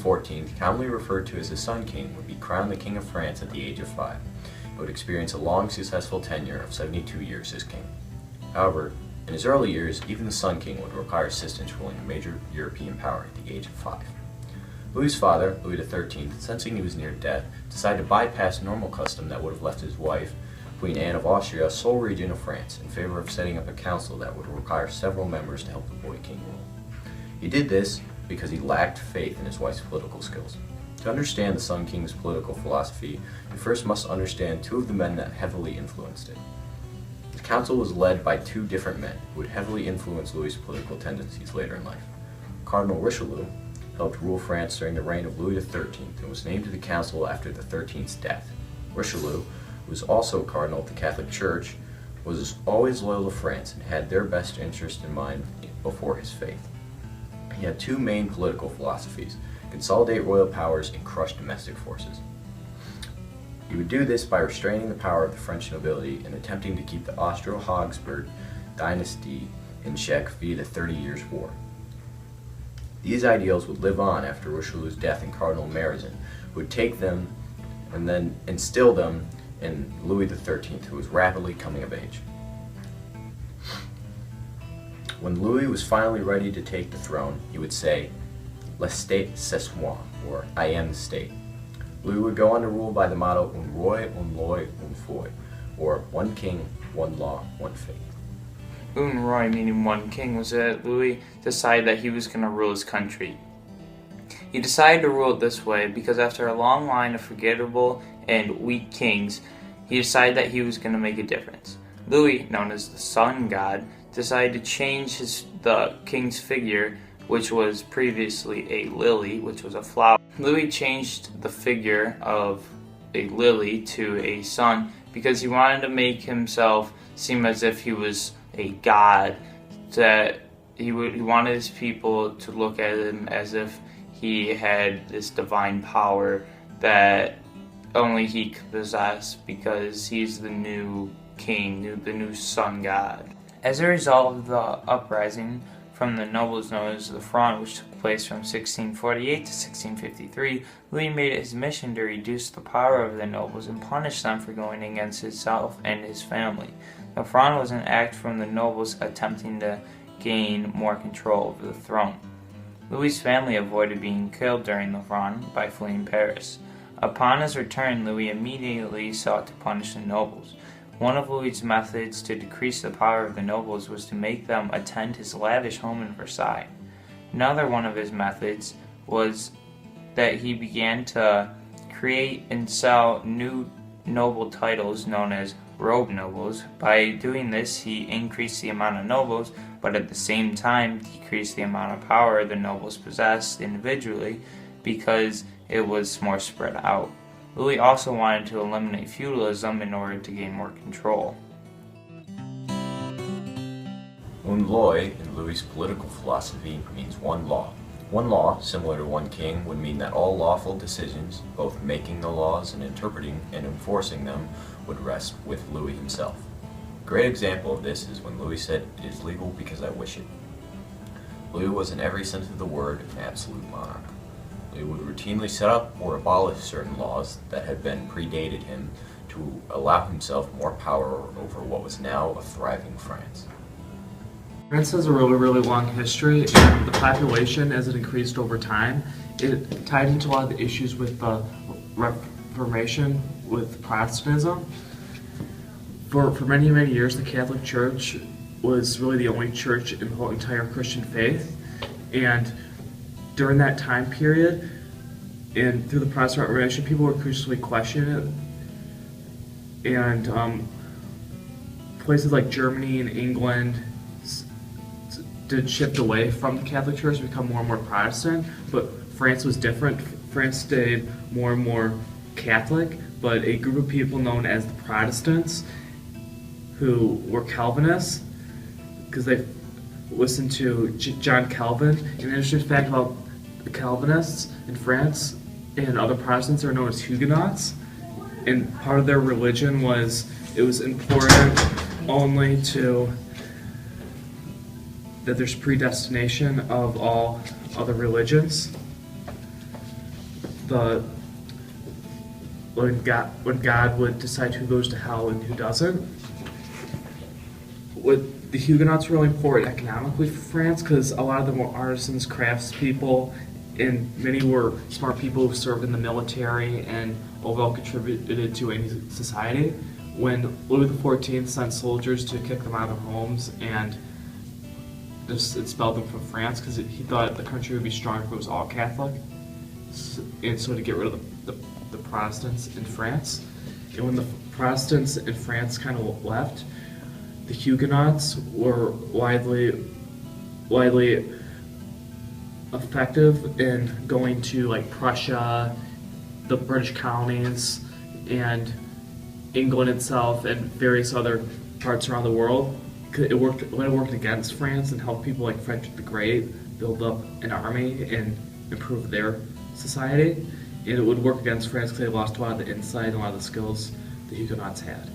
XIV, commonly referred to as the Sun King, would be crowned the King of France at the age of 5. He would experience a long, successful tenure of 72 years as king. However, in his early years, even the Sun King would require assistance ruling a major European power at the age of 5. Louis's father, Louis XIII, sensing he was near death, decided to bypass normal custom that would have left his wife, Queen Anne of Austria, sole regent of France, in favor of setting up a council that would require several members to help the boy king rule. He did this because he lacked faith in his wife's political skills. To understand the Sun King's political philosophy, you first must understand two of the men that heavily influenced it. The council was led by two different men who would heavily influence Louis's political tendencies later in life. Cardinal Richelieu helped rule France during the reign of Louis XIII and was named to the council after the XIII's death. Richelieu, who was also a cardinal of the Catholic Church, was always loyal to France and had their best interest in mind before his faith. He had two main political philosophies: consolidate royal powers and crush domestic forces. He would do this by restraining the power of the French nobility and attempting to keep the Austro-Habsburg dynasty in check via the 30 Years' War. These ideals would live on after Richelieu's death, and Cardinal Mazarin would take them and then instill them in Louis XIII, who was rapidly coming of age. When Louis was finally ready to take the throne, he would say, "L'estate c'est moi," or "I am the state." Louis would go on to rule by the motto "Un roi, un loi, un foi," or one king, one law, one faith. Un roi, meaning one king, was that Louis decided that he was going to rule his country. He decided to rule it this way because after a long line of forgettable and weak kings, he decided that he was going to make a difference. Louis, known as the sun god, decided to change the king's figure, which was previously a lily, which was a flower. Louis changed the figure of a lily to a sun because he wanted to make himself seem as if he was a god, that he wanted his people to look at him as if he had this divine power that only he could possess because he's the new king, the new sun god. As a result of the uprising from the nobles known as the Fronde, which took place from 1648 to 1653, Louis made it his mission to reduce the power of the nobles and punish them for going against himself and his family. The Fronde was an act from the nobles attempting to gain more control over the throne. Louis's family avoided being killed during the Fronde by fleeing Paris. Upon his return, Louis immediately sought to punish the nobles. One of Louis's methods to decrease the power of the nobles was to make them attend his lavish home in Versailles. Another one of his methods was that he began to create and sell new noble titles known as robe nobles. By doing this, he increased the amount of nobles, but at the same time decreased the amount of power the nobles possessed individually because it was more spread out. Louis also wanted to eliminate feudalism in order to gain more control. Un loi in Louis's political philosophy means one law. One law, similar to one king, would mean that all lawful decisions, both making the laws and interpreting and enforcing them, would rest with Louis himself. A great example of this is when Louis said, "It is legal because I wish it." Louis was in every sense of the word an absolute monarch. Louis would routinely set up or abolish certain laws that had been predated him to allow himself more power over what was now a thriving France. France has a really long history, and the population, as it increased over time, it tied into a lot of the issues with the Reformation, with Protestantism. For many years, the Catholic Church was really the only church in the whole entire Christian faith, and during that time period, and through the Protestant Reformation, people were increasingly questioning it, and places like Germany and England did shift away from the Catholic Church and become more and more Protestant, but France was different. France stayed more and more Catholic, but a group of people known as the Protestants, who were Calvinists, because they listened to John Calvin. And an interesting fact about the Calvinists in France and other Protestants are known as Huguenots, and part of their religion was it was important only that there's predestination of all other religions. the when God would decide who goes to hell and who doesn't. The Huguenots were really important economically for France because a lot of them were artisans, craftspeople, and many were smart people who served in the military and overall contributed to any society. When Louis XIV sent soldiers to kick them out of homes and just expelled them from France because he thought the country would be stronger if it was all Catholic, and so to get rid of the Protestants in France. And when the Protestants in France kind of left, the Huguenots were widely effective in going to like Prussia, the British colonies, and England itself, and various other parts around the world. It worked against France and helped people like Frederick the Great build up an army and improve their society. And it would work against France because they lost a lot of the insight and a lot of the skills the Huguenots had.